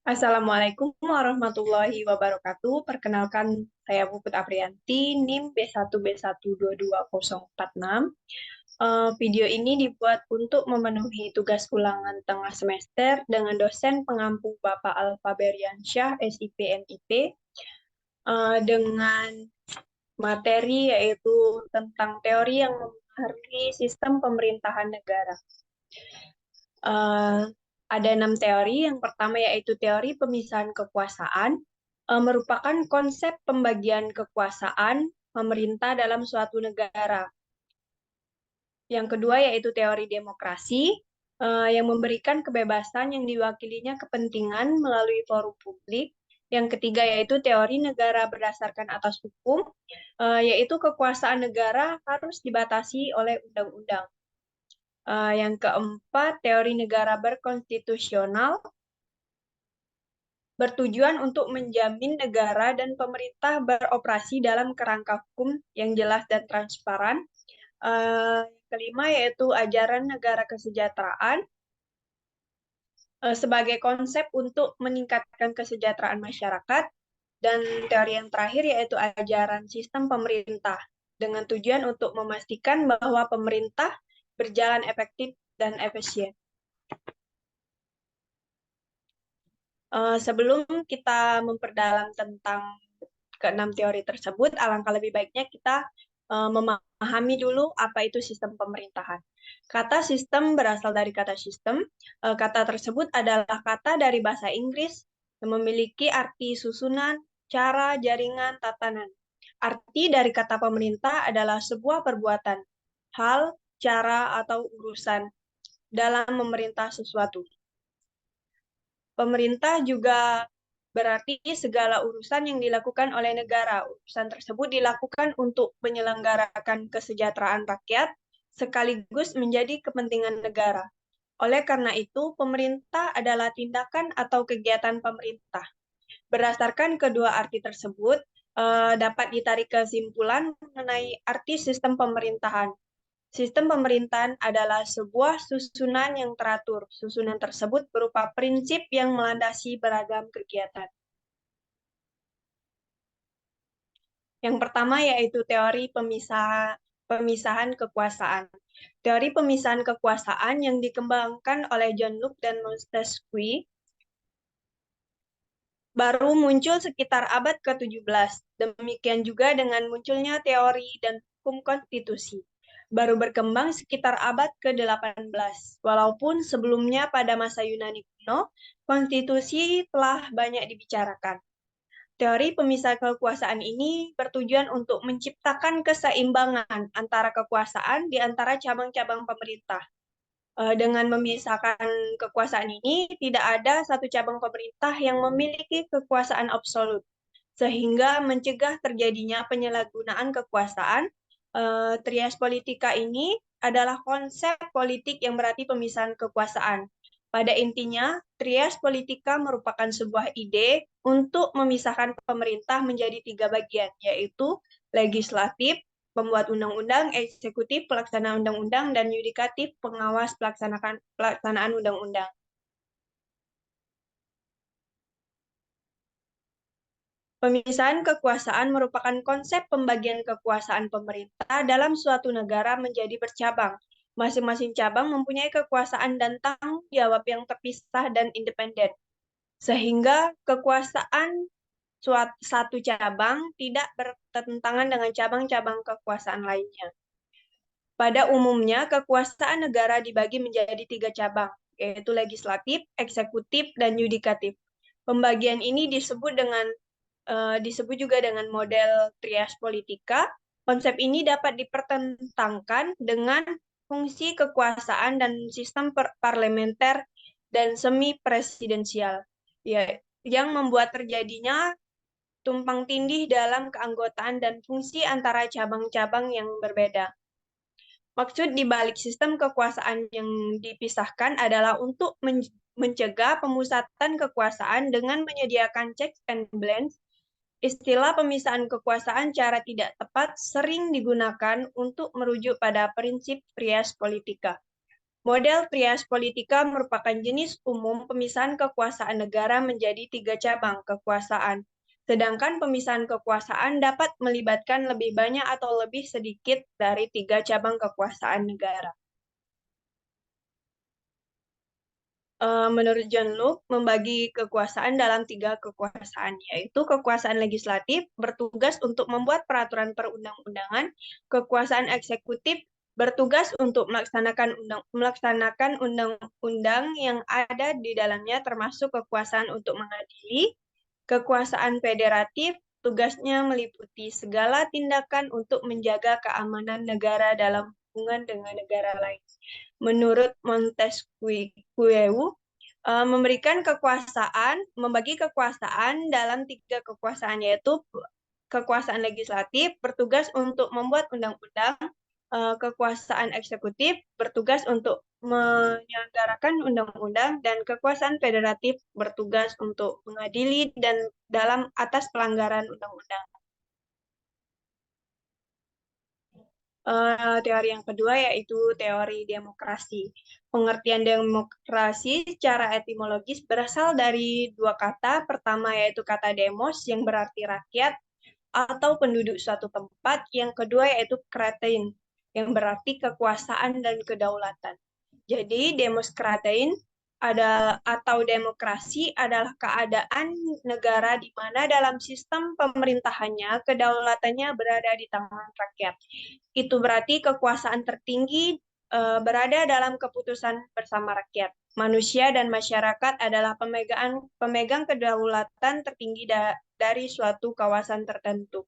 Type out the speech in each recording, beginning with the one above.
Assalamualaikum warahmatullahi wabarakatuh. Perkenalkan, saya Puput Aprianti, NIM B1B1222046. Video ini dibuat untuk memenuhi tugas ulangan tengah semester dengan dosen pengampu Bapak Alfa Beriansyah, SIP MIP, dengan materi yaitu tentang teori yang mempengaruhi sistem pemerintahan negara. Uh, ada 6 teori. Yang pertama yaitu teori pemisahan kekuasaan, merupakan konsep pembagian kekuasaan pemerintah dalam suatu negara. Yang kedua yaitu teori demokrasi, yang memberikan kebebasan yang diwakilinya kepentingan melalui forum publik. Yang ketiga yaitu teori negara berdasarkan atas hukum, yaitu kekuasaan negara harus dibatasi oleh undang-undang. Yang keempat, teori negara berkonstitusional bertujuan untuk menjamin negara dan pemerintah beroperasi dalam kerangka hukum yang jelas dan transparan. Kelima, yaitu ajaran negara kesejahteraan sebagai konsep untuk meningkatkan kesejahteraan masyarakat. Dan teori yang terakhir yaitu ajaran sistem pemerintah dengan tujuan untuk memastikan bahwa pemerintah berjalan efektif dan efisien. Sebelum kita memperdalam tentang keenam teori tersebut, alangkah lebih baiknya kita memahami dulu apa itu sistem pemerintahan. Kata sistem berasal dari kata sistem. Kata tersebut adalah kata dari bahasa Inggris yang memiliki arti susunan, cara, jaringan, tatanan. Arti dari kata pemerintah adalah sebuah perbuatan, hal, cara, atau urusan dalam memerintah sesuatu. Pemerintah juga berarti segala urusan yang dilakukan oleh negara. Urusan tersebut dilakukan untuk menyelenggarakan kesejahteraan rakyat sekaligus menjadi kepentingan negara. Oleh karena itu, pemerintah adalah tindakan atau kegiatan pemerintah. Berdasarkan kedua arti tersebut, dapat ditarik kesimpulan mengenai arti sistem pemerintahan. Sistem pemerintahan adalah sebuah susunan yang teratur. Susunan tersebut berupa prinsip yang melandasi beragam kegiatan. Yang pertama yaitu teori pemisahan kekuasaan. Teori pemisahan kekuasaan yang dikembangkan oleh John Locke dan Montesquieu baru muncul sekitar abad ke-17. Demikian juga dengan munculnya teori dan hukum konstitusi. Baru berkembang sekitar abad ke-18. Walaupun sebelumnya pada masa Yunani kuno, konstitusi telah banyak dibicarakan. Teori pemisah kekuasaan ini bertujuan untuk menciptakan keseimbangan antara kekuasaan di antara cabang-cabang pemerintah. Dengan memisahkan kekuasaan ini, tidak ada satu cabang pemerintah yang memiliki kekuasaan absolut, sehingga mencegah terjadinya penyalahgunaan kekuasaan. Trias politika ini adalah konsep politik yang berarti pemisahan kekuasaan. Pada intinya, trias politika merupakan sebuah ide untuk memisahkan pemerintah menjadi 3 bagian, yaitu legislatif, pembuat undang-undang, eksekutif, pelaksana undang-undang, dan yudikatif, pengawas pelaksanaan undang-undang. Pemisahan kekuasaan merupakan konsep pembagian kekuasaan pemerintah dalam suatu negara menjadi bercabang. Masing-masing cabang mempunyai kekuasaan dan tanggung jawab yang terpisah dan independen. Sehingga kekuasaan satu cabang tidak bertentangan dengan cabang-cabang kekuasaan lainnya. Pada umumnya, kekuasaan negara dibagi menjadi 3 cabang, yaitu legislatif, eksekutif, dan yudikatif. Pembagian ini disebut juga dengan model trias politika. Konsep ini dapat dipertentangkan dengan fungsi kekuasaan dan sistem parlementer dan semi presidensial, ya, yang membuat terjadinya tumpang tindih dalam keanggotaan dan fungsi antara cabang-cabang yang berbeda. Maksud di balik sistem kekuasaan yang dipisahkan adalah untuk mencegah pemusatan kekuasaan dengan menyediakan checks and balance. Istilah pemisahan kekuasaan secara tidak tepat sering digunakan untuk merujuk pada prinsip trias politika. Model trias politika merupakan jenis umum pemisahan kekuasaan negara menjadi 3 cabang kekuasaan. Sedangkan pemisahan kekuasaan dapat melibatkan lebih banyak atau lebih sedikit dari 3 cabang kekuasaan negara. Menurut John Locke, membagi kekuasaan dalam 3 kekuasaan, yaitu kekuasaan legislatif bertugas untuk membuat peraturan perundang-undangan, kekuasaan eksekutif bertugas untuk melaksanakan undang-undang yang ada di dalamnya, termasuk kekuasaan untuk mengadili, kekuasaan federatif tugasnya meliputi segala tindakan untuk menjaga keamanan negara dalam hubungan dengan negara lain. Menurut Montesquieu, membagi kekuasaan dalam 3 kekuasaan, yaitu kekuasaan legislatif bertugas untuk membuat undang-undang, kekuasaan eksekutif bertugas untuk menyelenggarakan undang-undang, dan kekuasaan federatif bertugas untuk mengadili dan dalam atas pelanggaran undang-undang. Teori yang kedua yaitu teori demokrasi. Pengertian demokrasi secara etimologis berasal dari 2 kata. Pertama yaitu kata demos yang berarti rakyat atau penduduk suatu tempat. Yang kedua yaitu kratein yang berarti kekuasaan dan kedaulatan. Jadi demos kratein atau demokrasi adalah keadaan negara di mana dalam sistem pemerintahannya kedaulatannya berada di tangan rakyat. Itu berarti kekuasaan tertinggi berada dalam keputusan bersama rakyat. Manusia dan masyarakat adalah pemegang kedaulatan tertinggi dari suatu kawasan tertentu.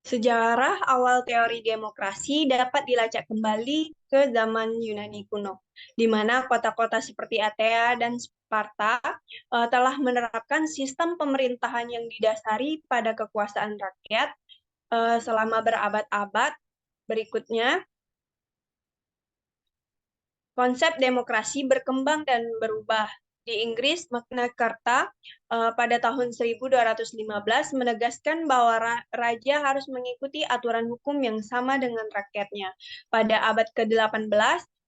Sejarah awal teori demokrasi dapat dilacak kembali ke zaman Yunani kuno, di mana kota-kota seperti Athena dan Sparta telah menerapkan sistem pemerintahan yang didasari pada kekuasaan rakyat selama berabad-abad. Berikutnya, konsep demokrasi berkembang dan berubah. Di Inggris, Magna Carta pada tahun 1215 menegaskan bahwa raja harus mengikuti aturan hukum yang sama dengan rakyatnya. Pada abad ke-18,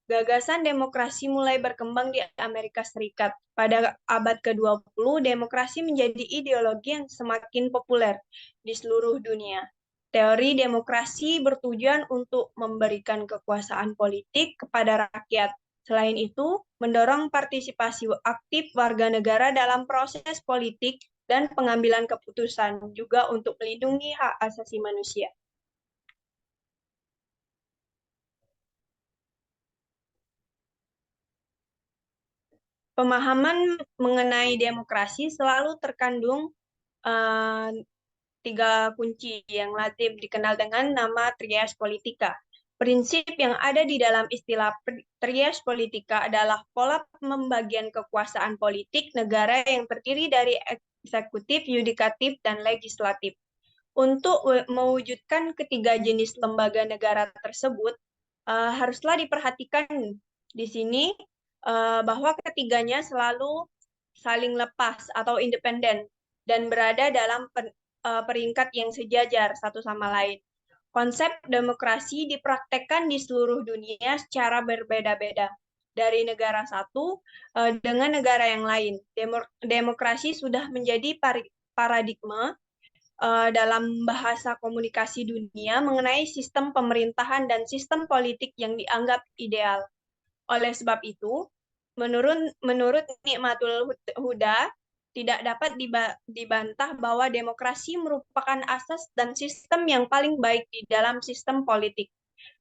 gagasan demokrasi mulai berkembang di Amerika Serikat. Pada abad ke-20, demokrasi menjadi ideologi yang semakin populer di seluruh dunia. Teori demokrasi bertujuan untuk memberikan kekuasaan politik kepada rakyat. Selain itu, mendorong partisipasi aktif warga negara dalam proses politik dan pengambilan keputusan, juga untuk melindungi hak asasi manusia. Pemahaman mengenai demokrasi selalu terkandung uh, 3 kunci yang lazim dikenal dengan nama trias politika. Prinsip yang ada di dalam istilah trias politika adalah pola pembagian kekuasaan politik negara yang terdiri dari eksekutif, yudikatif, dan legislatif. Untuk mewujudkan ketiga jenis lembaga negara tersebut, haruslah diperhatikan di sini bahwa ketiganya selalu saling lepas atau independen dan berada dalam peringkat yang sejajar satu sama lain. Konsep demokrasi dipraktekkan di seluruh dunia secara berbeda-beda, dari negara satu dengan negara yang lain. Demokrasi sudah menjadi paradigma dalam bahasa komunikasi dunia mengenai sistem pemerintahan dan sistem politik yang dianggap ideal. Oleh sebab itu, menurut Nikmatul Huda, tidak dapat dibantah bahwa demokrasi merupakan asas dan sistem yang paling baik di dalam sistem politik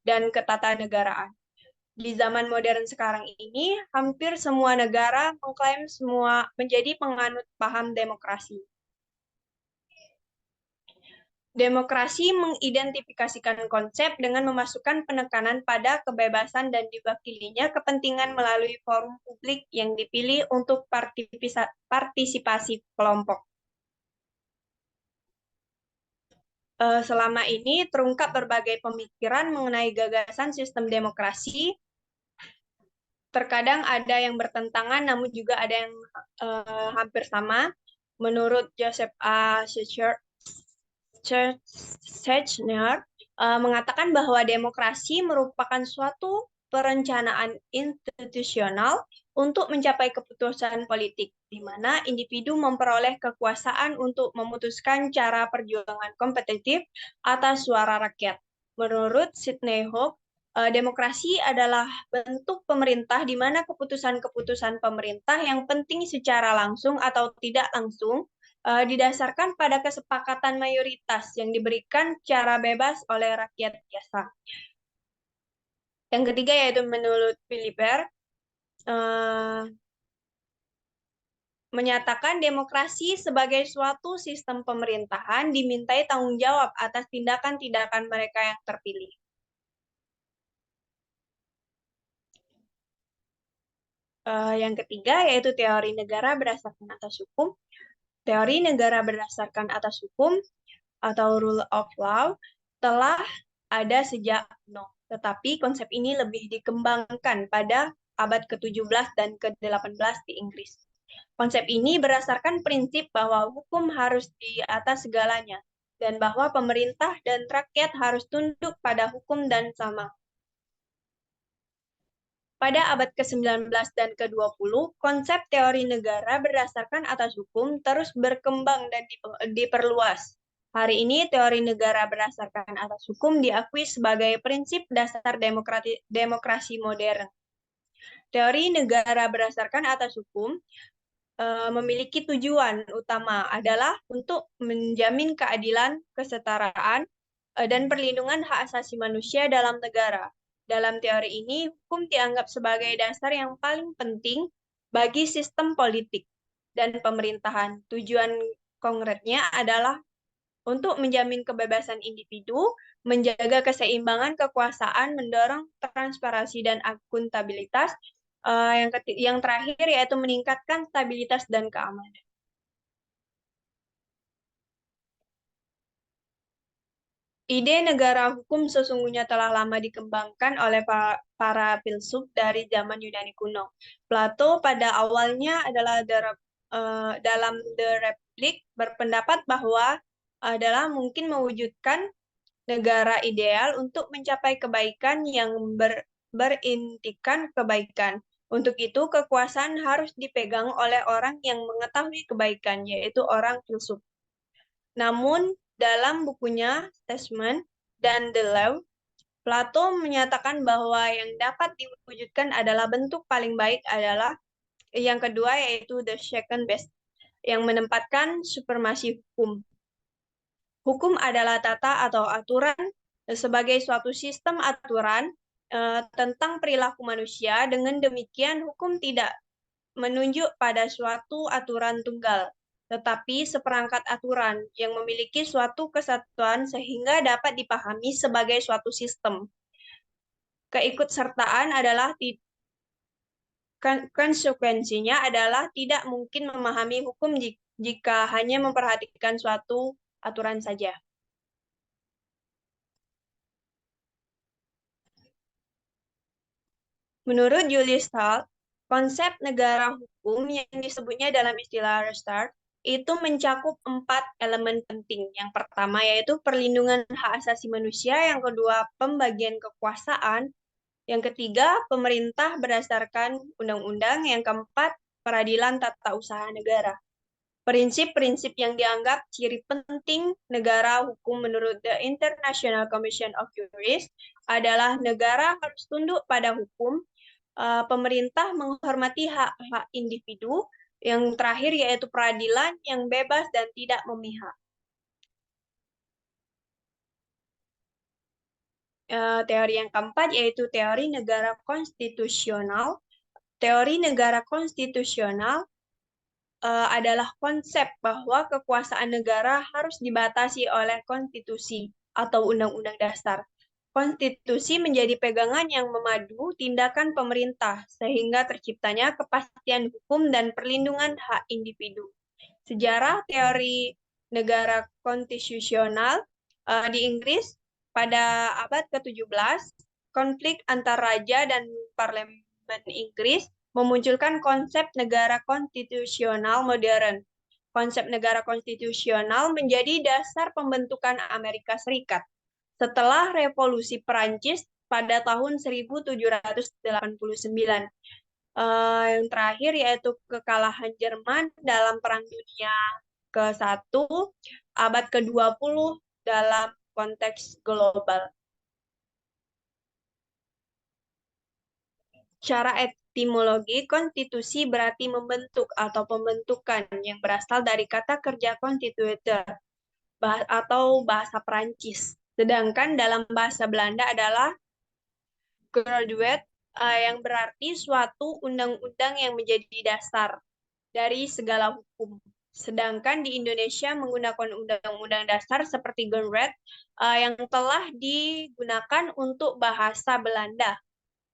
dan ketatanegaraan. Di zaman modern sekarang ini, hampir semua negara mengklaim semua menjadi penganut paham demokrasi. Demokrasi mengidentifikasikan konsep dengan memasukkan penekanan pada kebebasan dan diwakilinya kepentingan melalui forum publik yang dipilih untuk partisipasi kelompok. Selama ini terungkap berbagai pemikiran mengenai gagasan sistem demokrasi. Terkadang ada yang bertentangan, namun juga ada yang hampir sama. Menurut Joseph A. Sechner mengatakan bahwa demokrasi merupakan suatu perencanaan institusional untuk mencapai keputusan politik, di mana individu memperoleh kekuasaan untuk memutuskan cara perjuangan kompetitif atas suara rakyat. Menurut Sidney Hook, demokrasi adalah bentuk pemerintah di mana keputusan-keputusan pemerintah yang penting secara langsung atau tidak langsung didasarkan pada kesepakatan mayoritas yang diberikan secara bebas oleh rakyat biasa. Yang ketiga yaitu menurut Philibert, menyatakan demokrasi sebagai suatu sistem pemerintahan dimintai tanggung jawab atas tindakan-tindakan mereka yang terpilih. Yang ketiga yaitu teori negara berdasarkan atas hukum. Teori negara berdasarkan atas hukum atau rule of law telah ada sejak kuno, tetapi konsep ini lebih dikembangkan pada abad ke-17 dan ke-18 di Inggris. Konsep ini berdasarkan prinsip bahwa hukum harus di atas segalanya, dan bahwa pemerintah dan rakyat harus tunduk pada hukum dan sama. Pada abad ke-19 dan ke-20, konsep teori negara berdasarkan atas hukum terus berkembang dan diperluas. Hari ini, teori negara berdasarkan atas hukum diakui sebagai prinsip dasar demokrasi modern. Teori negara berdasarkan atas hukum memiliki tujuan utama adalah untuk menjamin keadilan, kesetaraan, dan perlindungan hak asasi manusia dalam negara. Dalam teori ini, hukum dianggap sebagai dasar yang paling penting bagi sistem politik dan pemerintahan. Tujuan konkretnya adalah untuk menjamin kebebasan individu, menjaga keseimbangan kekuasaan, mendorong transparansi dan akuntabilitas. Yang terakhir yaitu meningkatkan stabilitas dan keamanan. Ide negara hukum sesungguhnya telah lama dikembangkan oleh para filsuf dari zaman Yunani kuno. Plato pada awalnya adalah dalam The Republic berpendapat bahwa adalah mungkin mewujudkan negara ideal untuk mencapai kebaikan yang berintikan kebaikan. Untuk itu, kekuasaan harus dipegang oleh orang yang mengetahui kebaikan, yaitu orang filsuf. Namun, dalam bukunya Testament dan The Law, Plato menyatakan bahwa yang dapat diwujudkan adalah bentuk paling baik adalah yang kedua, yaitu the second best, yang menempatkan supremasi hukum. Hukum adalah tata atau aturan sebagai suatu sistem aturan tentang perilaku manusia. Dengan demikian, hukum tidak menunjuk pada suatu aturan tunggal, tetapi seperangkat aturan yang memiliki suatu kesatuan sehingga dapat dipahami sebagai suatu sistem. Keikutsertaan adalah konsekuensinya adalah tidak mungkin memahami hukum jika hanya memperhatikan suatu aturan saja. Menurut Julius Stahl, konsep negara hukum yang disebutnya dalam istilah Restart itu mencakup 4 elemen penting. Yang pertama yaitu perlindungan hak asasi manusia, yang kedua pembagian kekuasaan, yang ketiga pemerintah berdasarkan undang-undang, yang keempat peradilan tata usaha negara. Prinsip-prinsip yang dianggap ciri penting negara hukum menurut The International Commission of Jurists adalah negara harus tunduk pada hukum, pemerintah menghormati hak-hak individu, yang terakhir yaitu peradilan yang bebas dan tidak memihak. Teori yang keempat yaitu teori negara konstitusional. Teori negara konstitusional adalah konsep bahwa kekuasaan negara harus dibatasi oleh konstitusi atau undang-undang dasar. Konstitusi menjadi pegangan yang memadu tindakan pemerintah, sehingga terciptanya kepastian hukum dan perlindungan hak individu. Sejarah teori negara konstitusional di Inggris pada abad ke-17, konflik antar raja dan parlemen Inggris memunculkan konsep negara konstitusional modern. Konsep negara konstitusional menjadi dasar pembentukan Amerika Serikat setelah Revolusi Perancis pada tahun 1789. Yang terakhir yaitu kekalahan Jerman dalam Perang Dunia ke-1 abad ke-20 dalam konteks global. Secara etimologi, konstitusi berarti membentuk atau pembentukan yang berasal dari kata kerja constituere atau bahasa Perancis. Sedangkan dalam bahasa Belanda adalah graduate yang berarti suatu undang-undang yang menjadi dasar dari segala hukum. Sedangkan di Indonesia menggunakan undang-undang dasar seperti Grondwet yang telah digunakan untuk bahasa Belanda.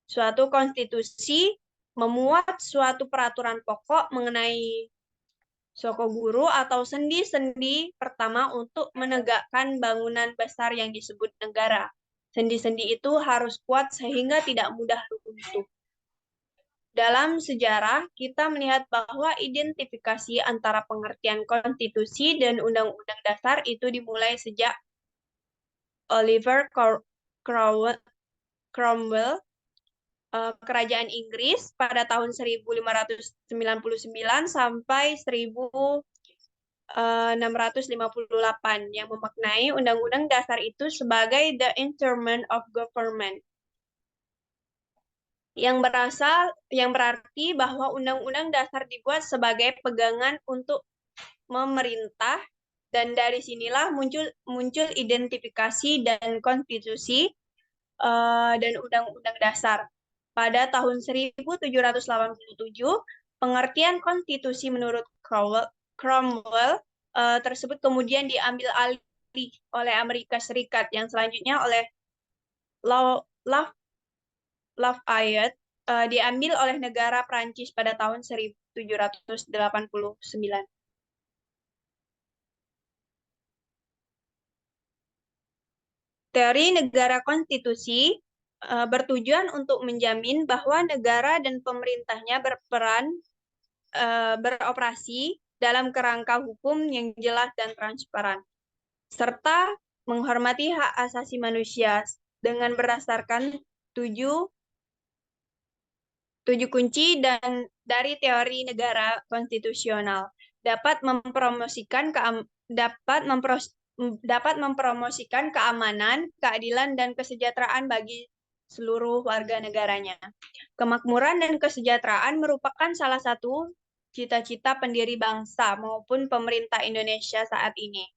Suatu konstitusi memuat suatu peraturan pokok mengenai soko guru atau sendi-sendi pertama untuk menegakkan bangunan besar yang disebut negara. Sendi-sendi itu harus kuat sehingga tidak mudah runtuh. Dalam sejarah, kita melihat bahwa identifikasi antara pengertian konstitusi dan undang-undang dasar itu dimulai sejak Oliver Cromwell, Kerajaan Inggris pada tahun 1599 sampai 1658 yang memaknai undang-undang dasar itu sebagai the instrument of government, yang berarti bahwa undang-undang dasar dibuat sebagai pegangan untuk memerintah, dan dari sinilah muncul identifikasi dan konstitusi dan undang-undang dasar. Pada tahun 1787, pengertian konstitusi menurut Cromwell tersebut kemudian diambil alih oleh Amerika Serikat, yang selanjutnya oleh Lafayette diambil oleh negara Prancis pada tahun 1789. Teori negara konstitusi bertujuan untuk menjamin bahwa negara dan pemerintahnya berperan beroperasi dalam kerangka hukum yang jelas dan transparan, serta menghormati hak asasi manusia dengan berdasarkan tujuh kunci dan dari teori negara konstitusional dapat mempromosikan keamanan, keadilan, dan kesejahteraan bagi seluruh warga negaranya. Kemakmuran dan kesejahteraan merupakan salah satu cita-cita pendiri bangsa maupun pemerintah Indonesia saat ini.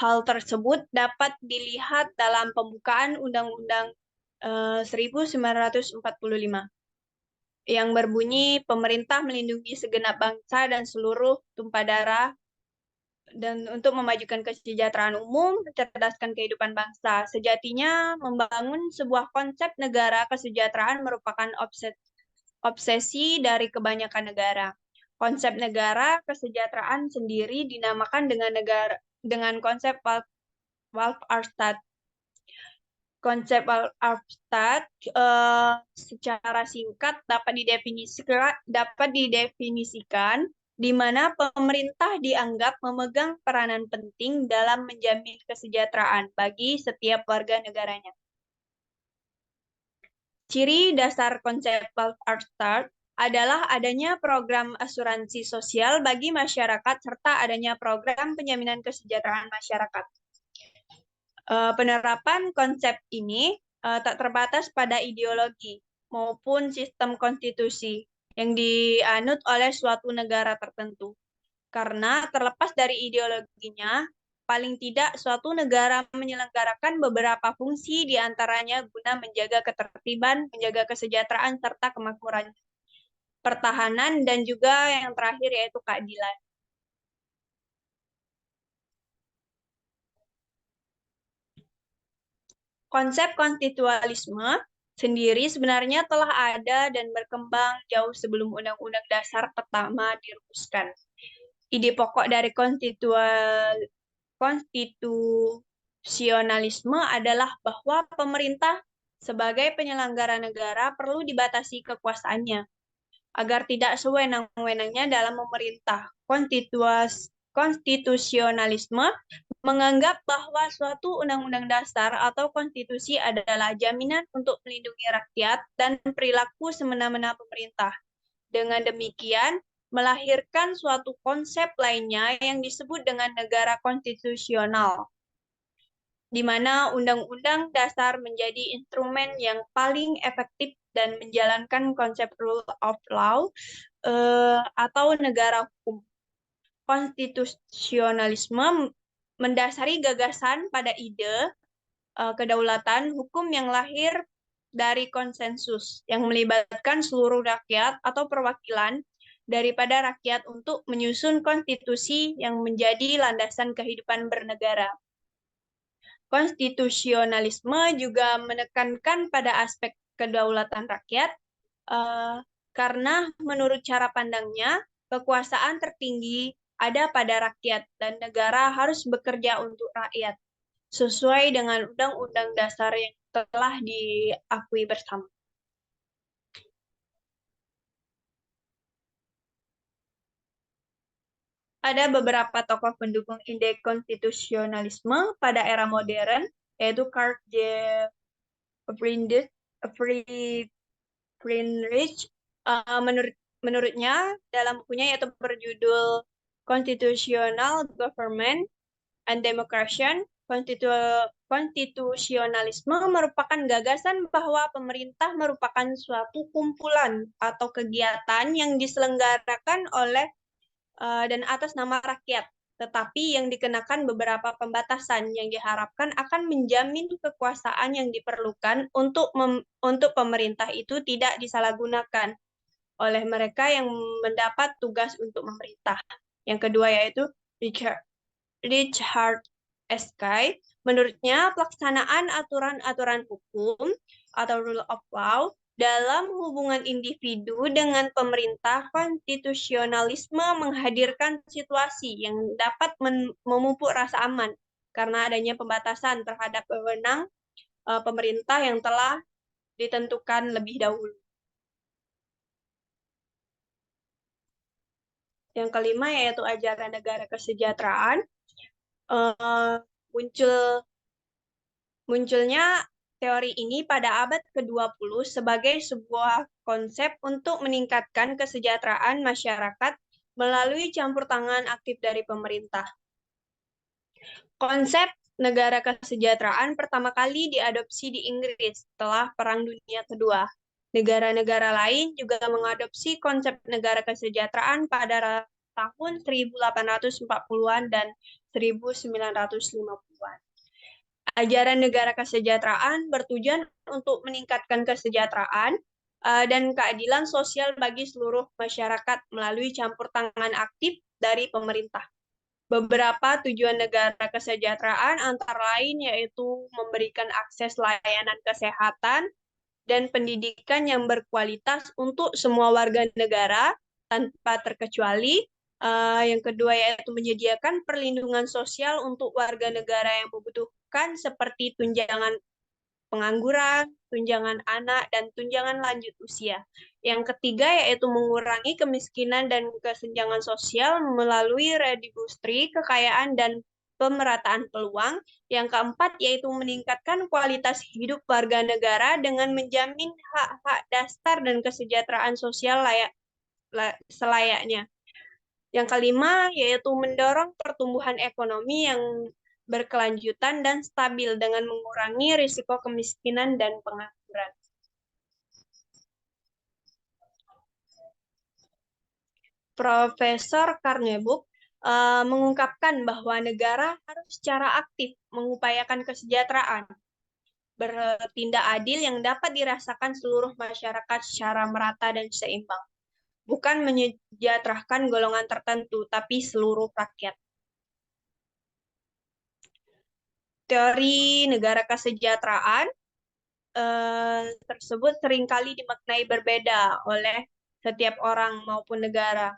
Hal tersebut dapat dilihat dalam pembukaan Undang-Undang 1945 yang berbunyi pemerintah melindungi segenap bangsa dan seluruh tumpah darah dan untuk memajukan kesejahteraan umum, mencerdaskan kehidupan bangsa. Sejatinya, membangun sebuah konsep negara kesejahteraan merupakan obsesi dari kebanyakan negara. Konsep negara kesejahteraan sendiri dinamakan dengan konsep Welfare-State. Konsep Welfare-State secara singkat dapat didefinisikan di mana pemerintah dianggap memegang peranan penting dalam menjamin kesejahteraan bagi setiap warga negaranya. Ciri dasar konsep Welfare-State adalah adanya program asuransi sosial bagi masyarakat serta adanya program penjaminan kesejahteraan masyarakat. Penerapan konsep ini tak terbatas pada ideologi maupun sistem konstitusi yang dianut oleh suatu negara tertentu. Karena terlepas dari ideologinya, paling tidak suatu negara menyelenggarakan beberapa fungsi di antaranya guna menjaga ketertiban, menjaga kesejahteraan, serta kemakmuran, pertahanan, dan juga yang terakhir yaitu keadilan. Konsep konstitualisme sendiri sebenarnya telah ada dan berkembang jauh sebelum Undang-Undang Dasar pertama dirumuskan. Ide pokok dari konstitusionalisme adalah bahwa pemerintah sebagai penyelenggara negara perlu dibatasi kekuasaannya agar tidak sewenang-wenangnya dalam memerintah. Konstitusionalisme menganggap bahwa suatu undang-undang dasar atau konstitusi adalah jaminan untuk melindungi rakyat dan perilaku semena-mena pemerintah. Dengan demikian, melahirkan suatu konsep lainnya yang disebut dengan negara konstitusional, di mana undang-undang dasar menjadi instrumen yang paling efektif dan menjalankan konsep rule of law atau negara hukum. Konstitusionalisme mendasari gagasan pada ide kedaulatan hukum yang lahir dari konsensus yang melibatkan seluruh rakyat atau perwakilan daripada rakyat untuk menyusun konstitusi yang menjadi landasan kehidupan bernegara. Konstitusionalisme juga menekankan pada aspek kedaulatan rakyat karena menurut cara pandangnya kekuasaan tertinggi ada pada rakyat dan negara harus bekerja untuk rakyat sesuai dengan undang-undang dasar yang telah diakui bersama. Ada beberapa tokoh pendukung ide konstitusionalisme pada era modern, yaitu Karl J. Friedrich. Menurutnya, dalam bukunya yaitu berjudul Constitutional Government and Democracy, konstitusionalisme merupakan gagasan bahwa pemerintah merupakan suatu kumpulan atau kegiatan yang diselenggarakan oleh dan atas nama rakyat, tetapi yang dikenakan beberapa pembatasan yang diharapkan akan menjamin kekuasaan yang diperlukan untuk pemerintah itu tidak disalahgunakan oleh mereka yang mendapat tugas untuk memerintah. Yang kedua yaitu Richard Sky. Menurutnya, pelaksanaan aturan-aturan hukum atau rule of law dalam hubungan individu dengan pemerintah, konstitusionalisme menghadirkan situasi yang dapat memupuk rasa aman karena adanya pembatasan terhadap wewenang pemerintah yang telah ditentukan lebih dahulu. Yang kelima yaitu ajaran negara kesejahteraan. Munculnya teori ini pada abad ke-20 sebagai sebuah konsep untuk meningkatkan kesejahteraan masyarakat melalui campur tangan aktif dari pemerintah. Konsep negara kesejahteraan pertama kali diadopsi di Inggris setelah Perang Dunia Kedua. Negara-negara lain juga mengadopsi konsep negara kesejahteraan pada tahun 1840-an dan 1950-an. Ajaran negara kesejahteraan bertujuan untuk meningkatkan kesejahteraan dan keadilan sosial bagi seluruh masyarakat melalui campur tangan aktif dari pemerintah. Beberapa tujuan negara kesejahteraan antara lain yaitu memberikan akses layanan kesehatan dan pendidikan yang berkualitas untuk semua warga negara tanpa terkecuali. Yang kedua yaitu menyediakan perlindungan sosial untuk warga negara yang membutuhkan seperti tunjangan pengangguran, tunjangan anak, dan tunjangan lanjut usia. Yang ketiga yaitu mengurangi kemiskinan dan kesenjangan sosial melalui redistribusi kekayaan dan pemerataan peluang. Yang keempat yaitu meningkatkan kualitas hidup warga negara dengan menjamin hak-hak dasar dan kesejahteraan sosial selayaknya. Yang kelima yaitu mendorong pertumbuhan ekonomi yang berkelanjutan dan stabil dengan mengurangi risiko kemiskinan dan pengangguran. Profesor Carnebook mengungkapkan bahwa negara harus secara aktif mengupayakan kesejahteraan, bertindak adil yang dapat dirasakan seluruh masyarakat secara merata dan seimbang, bukan menyejahterakan golongan tertentu, tapi seluruh rakyat. Teori negara kesejahteraan tersebut seringkali dimaknai berbeda oleh setiap orang maupun negara.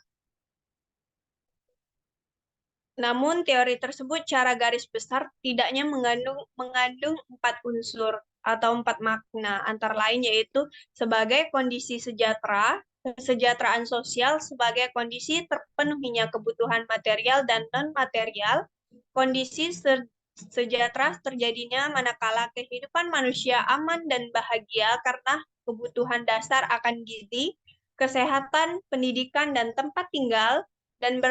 Namun teori tersebut secara garis besar tidaknya mengandung 4 unsur atau 4 makna, antara lain yaitu sebagai kondisi sejahtera, kesejahteraan sosial sebagai kondisi terpenuhinya kebutuhan material dan non-material. Kondisi sejahtera terjadinya manakala kehidupan manusia aman dan bahagia karena kebutuhan dasar akan gizi, kesehatan, pendidikan, dan tempat tinggal, dan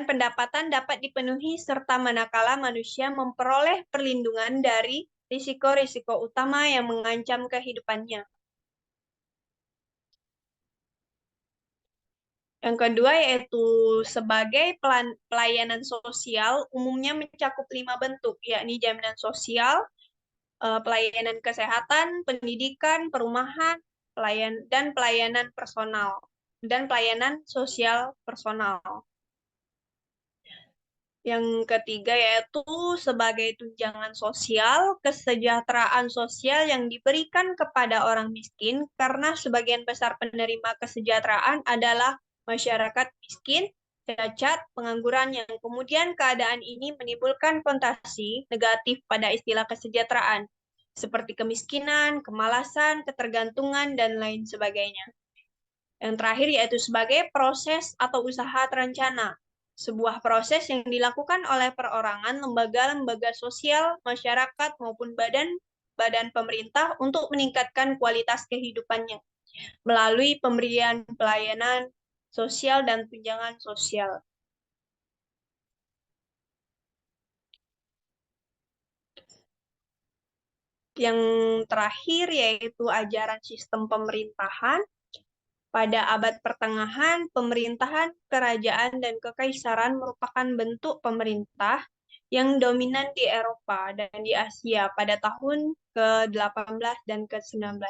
pendapatan dapat dipenuhi serta manakala manusia memperoleh perlindungan dari risiko-risiko utama yang mengancam kehidupannya. Yang kedua yaitu sebagai pelayanan sosial umumnya mencakup 5 bentuk, yakni jaminan sosial, pelayanan kesehatan, pendidikan, perumahan, pelayanan personal, dan pelayanan sosial personal. Yang ketiga yaitu sebagai tunjangan sosial, kesejahteraan sosial yang diberikan kepada orang miskin karena sebagian besar penerima kesejahteraan adalah masyarakat miskin, cacat, pengangguran yang kemudian keadaan ini menimbulkan konotasi negatif pada istilah kesejahteraan, seperti kemiskinan, kemalasan, ketergantungan, dan lain sebagainya. Yang terakhir yaitu sebagai proses atau usaha terencana, sebuah proses yang dilakukan oleh perorangan, lembaga-lembaga sosial, masyarakat, maupun badan pemerintah untuk meningkatkan kualitas kehidupannya melalui pemberian pelayanan sosial dan tunjangan sosial. Yang terakhir yaitu ajaran sistem pemerintahan. Pada abad pertengahan, pemerintahan, kerajaan, dan kekaisaran merupakan bentuk pemerintah yang dominan di Eropa dan di Asia pada tahun ke-18 dan ke-19.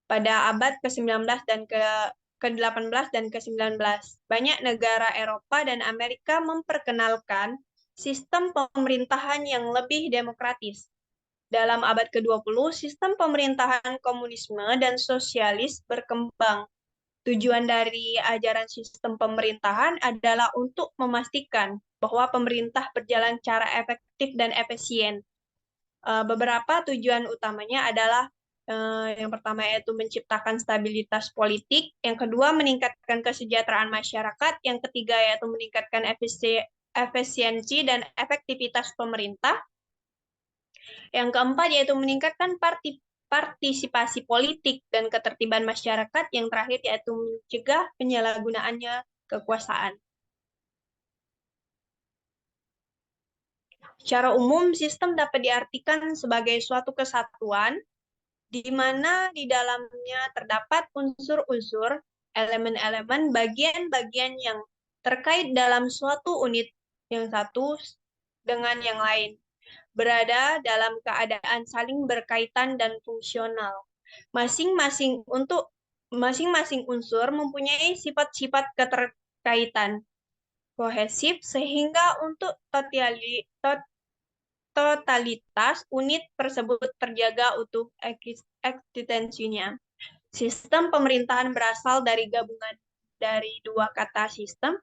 Pada abad ke-19 dan ke-18 dan ke-19, banyak negara Eropa dan Amerika memperkenalkan sistem pemerintahan yang lebih demokratis. Dalam abad ke-20, sistem pemerintahan komunisme dan sosialis berkembang. Tujuan dari ajaran sistem pemerintahan adalah untuk memastikan bahwa pemerintah berjalan secara efektif dan efisien. Beberapa tujuan utamanya adalah yang pertama yaitu menciptakan stabilitas politik, yang kedua meningkatkan kesejahteraan masyarakat, yang ketiga yaitu meningkatkan efisiensi dan efektivitas pemerintah, yang keempat yaitu meningkatkan partisipasi politik dan ketertiban masyarakat, yang terakhir yaitu mencegah penyalahgunaannya kekuasaan. Secara umum, sistem dapat diartikan sebagai suatu kesatuan di mana di dalamnya terdapat unsur-unsur, elemen-elemen, bagian-bagian yang terkait dalam suatu unit yang satu dengan yang lain, berada dalam keadaan saling berkaitan dan fungsional. Masing-masing unsur mempunyai sifat-sifat keterkaitan kohesif sehingga untuk totalitas unit tersebut terjaga utuh eksistensinya. Sistem pemerintahan berasal dari gabungan dari dua kata sistem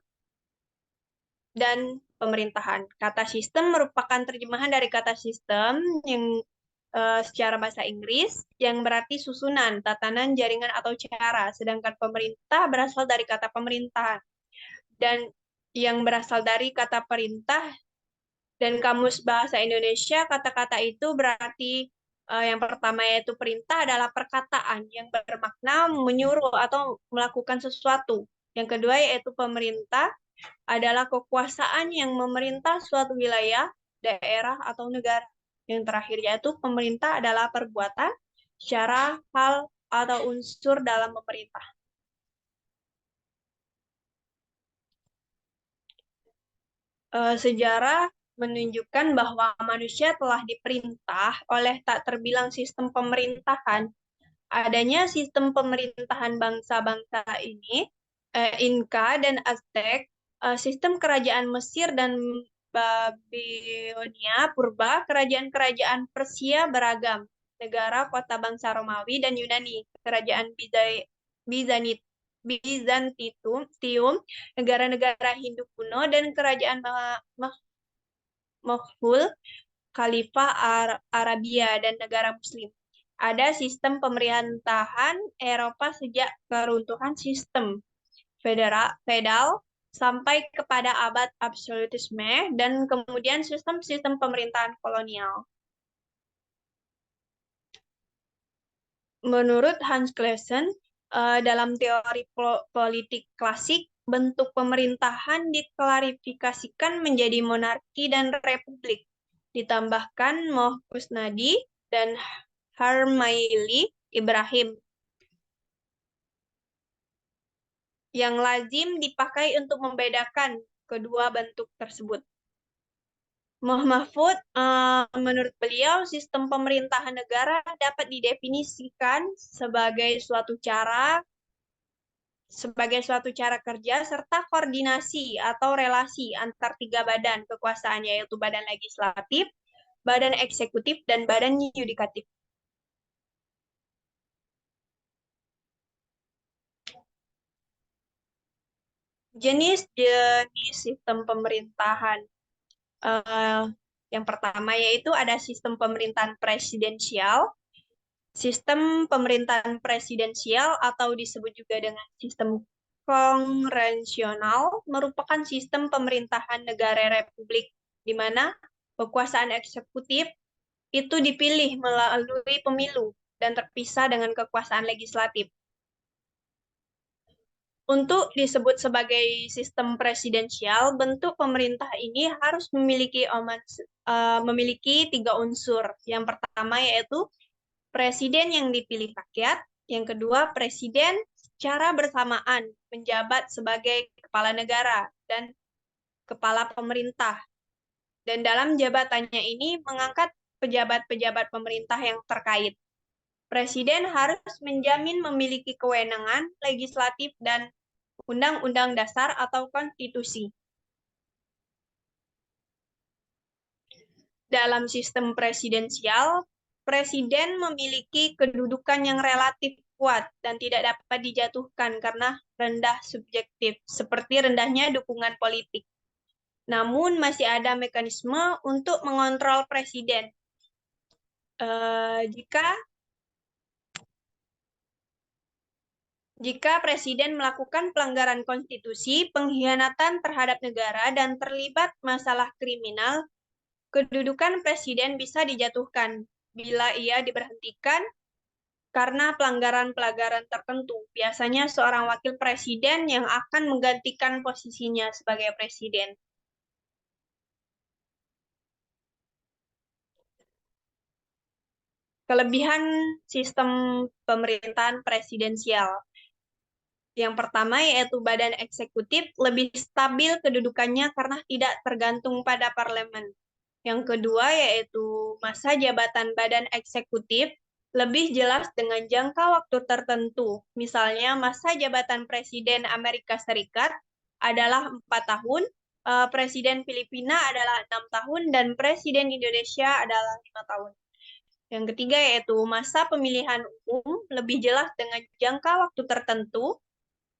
dan pemerintahan. Kata sistem merupakan terjemahan dari kata sistem yang secara bahasa Inggris yang berarti susunan, tatanan, jaringan, atau cara. Sedangkan pemerintah berasal dari kata pemerintahan dan yang berasal dari kata perintah. Dan kamus bahasa Indonesia, kata-kata itu berarti yang pertama yaitu perintah adalah perkataan yang bermakna menyuruh atau melakukan sesuatu. Yang kedua yaitu pemerintah adalah kekuasaan yang memerintah suatu wilayah, daerah, atau negara. Yang terakhir yaitu pemerintah adalah perbuatan, cara, hal, atau unsur dalam pemerintah. Sejarah menunjukkan bahwa manusia telah diperintah oleh tak terbilang sistem pemerintahan. Adanya sistem pemerintahan bangsa-bangsa ini, Inka dan Aztec, sistem kerajaan Mesir dan Babilonia purba, kerajaan-kerajaan Persia beragam, negara kota bangsa Romawi dan Yunani, kerajaan Bizantium, negara-negara Hindu kuno, dan kerajaan Moghul, Khalifah Arabia, dan negara Muslim. ada sistem pemerintahan Eropa sejak keruntuhan sistem feodal sampai kepada abad absolutisme dan kemudian sistem-sistem pemerintahan kolonial. Menurut Hans Kelsen, dalam teori politik klasik, bentuk pemerintahan diklarifikasikan menjadi monarki dan republik. Ditambahkan Mohkusnadi dan Harmaili Ibrahim yang lazim dipakai untuk membedakan kedua bentuk tersebut. Mahfud, menurut beliau, sistem pemerintahan negara dapat didefinisikan sebagai suatu cara kerja serta koordinasi atau relasi antar tiga badan kekuasaan, yaitu badan legislatif, badan eksekutif, dan badan yudikatif. Jenis-jenis sistem pemerintahan. Yang pertama yaitu ada sistem pemerintahan presidensial. Sistem pemerintahan presidensial atau disebut juga dengan sistem kongresional merupakan sistem pemerintahan negara republik di mana kekuasaan eksekutif itu dipilih melalui pemilu dan terpisah dengan kekuasaan legislatif. Untuk disebut sebagai sistem presidensial, bentuk pemerintah ini harus memiliki tiga unsur. Yang pertama yaitu presiden yang dipilih rakyat, yang kedua presiden secara bersamaan menjabat sebagai kepala negara dan kepala pemerintah. Dan dalam jabatannya ini mengangkat pejabat-pejabat pemerintah yang terkait. Presiden harus menjamin memiliki kewenangan legislatif dan undang-undang dasar atau konstitusi. Dalam sistem presidensial, presiden memiliki kedudukan yang relatif kuat dan tidak dapat dijatuhkan karena rendah subjektif, seperti rendahnya dukungan politik. Namun masih ada mekanisme untuk mengontrol presiden. Jika presiden melakukan pelanggaran konstitusi, pengkhianatan terhadap negara, dan terlibat masalah kriminal, kedudukan presiden bisa dijatuhkan bila ia diberhentikan karena pelanggaran-pelanggaran tertentu. Biasanya seorang wakil presiden yang akan menggantikan posisinya sebagai presiden. Kelebihan sistem pemerintahan presidensial. Yang pertama yaitu badan eksekutif lebih stabil kedudukannya karena tidak tergantung pada parlemen. Yang kedua yaitu masa jabatan badan eksekutif lebih jelas dengan jangka waktu tertentu. Misalnya masa jabatan Presiden Amerika Serikat adalah 4 tahun, Presiden Filipina adalah 6 tahun, dan Presiden Indonesia adalah 5 tahun. Yang ketiga yaitu masa pemilihan umum lebih jelas dengan jangka waktu tertentu.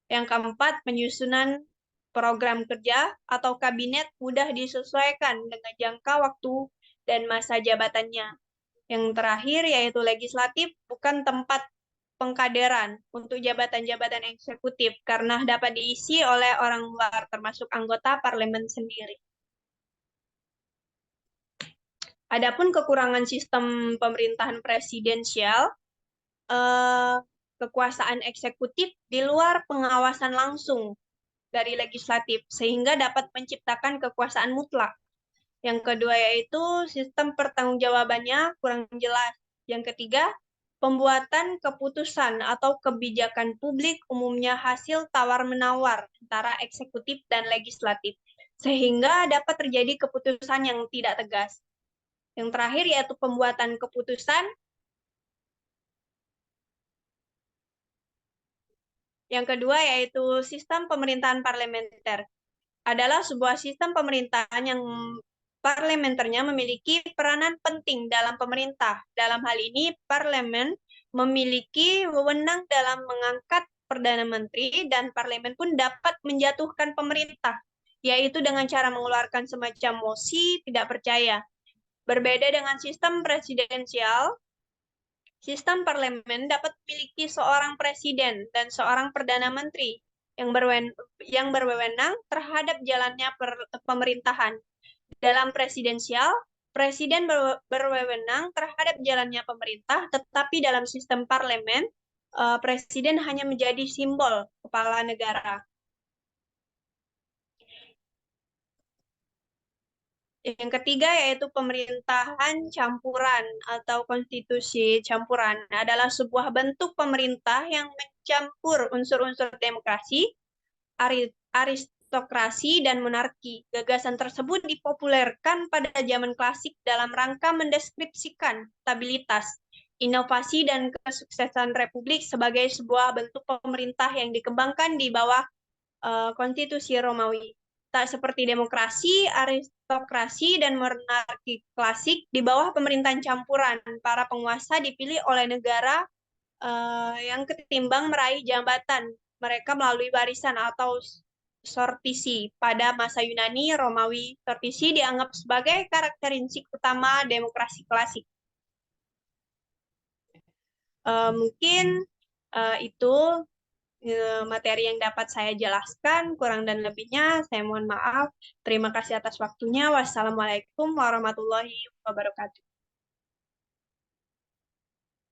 Yang keempat, penyusunan program kerja atau kabinet mudah disesuaikan dengan jangka waktu dan masa jabatannya. Yang terakhir yaitu legislatif bukan tempat pengkaderan untuk jabatan-jabatan eksekutif karena dapat diisi oleh orang luar termasuk anggota parlemen sendiri. Adapun kekurangan sistem pemerintahan presidensial, kekuasaan eksekutif di luar pengawasan langsung dari legislatif, sehingga dapat menciptakan kekuasaan mutlak. Yang kedua yaitu sistem pertanggungjawabannya kurang jelas. Yang ketiga, pembuatan keputusan atau kebijakan publik umumnya hasil tawar-menawar antara eksekutif dan legislatif, sehingga dapat terjadi keputusan yang tidak tegas. Yang terakhir yaitu pembuatan keputusan. Yang kedua yaitu sistem pemerintahan parlementer. Adalah sebuah sistem pemerintahan yang parlementernya memiliki peranan penting dalam pemerintah. Dalam hal ini, parlemen memiliki wewenang dalam mengangkat Perdana Menteri dan parlemen pun dapat menjatuhkan pemerintah, yaitu dengan cara mengeluarkan semacam mosi tidak percaya. Berbeda dengan sistem presidensial, Sistem parlemen dapat memiliki seorang presiden dan seorang perdana menteri yang berwenang terhadap jalannya pemerintahan. Dalam presidensial, presiden berwenang terhadap jalannya pemerintah, tetapi dalam sistem parlemen, presiden hanya menjadi simbol kepala negara. Yang ketiga yaitu pemerintahan campuran atau konstitusi campuran adalah sebuah bentuk pemerintah yang mencampur unsur-unsur demokrasi, aristokrasi, dan monarki. Gagasan tersebut dipopulerkan pada zaman klasik dalam rangka mendeskripsikan stabilitas, inovasi, dan kesuksesan republik sebagai sebuah bentuk pemerintah yang dikembangkan di bawah konstitusi Romawi. Tak seperti demokrasi, aristokrasi, dan monarki klasik, di bawah pemerintahan campuran, para penguasa dipilih oleh negara yang ketimbang meraih jabatan mereka melalui warisan atau sortisi. Pada masa Yunani, Romawi, sortisi dianggap sebagai karakteristik utama demokrasi klasik. Mungkin itu materi yang dapat saya jelaskan. Kurang dan lebihnya saya mohon maaf. Terima kasih atas waktunya. Wassalamualaikum warahmatullahi wabarakatuh.